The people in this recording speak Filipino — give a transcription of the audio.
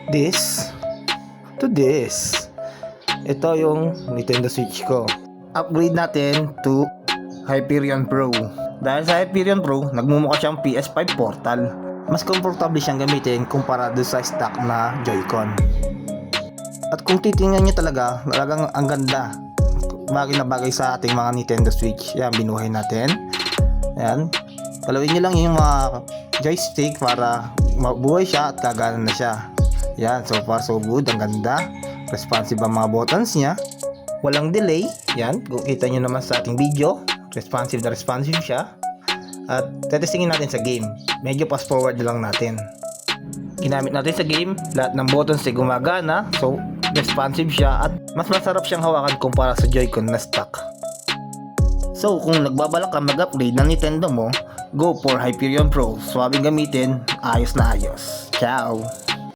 this to this. Ito yung Nintendo Switch ko. Upgrade natin to Hyperion Pro. Dahil sa Hyperion Pro, nagmumukha siyang PS5 Portal. Mas komportable siyang gamitin kumpara doon sa stock na Joy-Con. At kung titingnan nyo talagang ang ganda. Bagay na bagay sa ating mga Nintendo Switch. Yan, binuhay natin. Yan. Galawin nyo lang yung mga joystick para mabuhay siya at gagana na siya. Yan, so far so good. Ang ganda. Responsive ang mga buttons niya. Walang delay. Yan, kung kita nyo naman sa ating video, responsive na responsive siya. At tetestingin natin sa game. Medyo fast forward lang natin. Ginamit natin sa game, lahat ng buttons ay gumagana. So, responsive siya at mas masarap siyang hawakan kumpara sa Joy-Con na stock. So, kung nagbabalak ka mag-upgrade ng Nintendo mo, go for Hyperion Pro. Swabing gamitin, ayos na ayos. Ciao!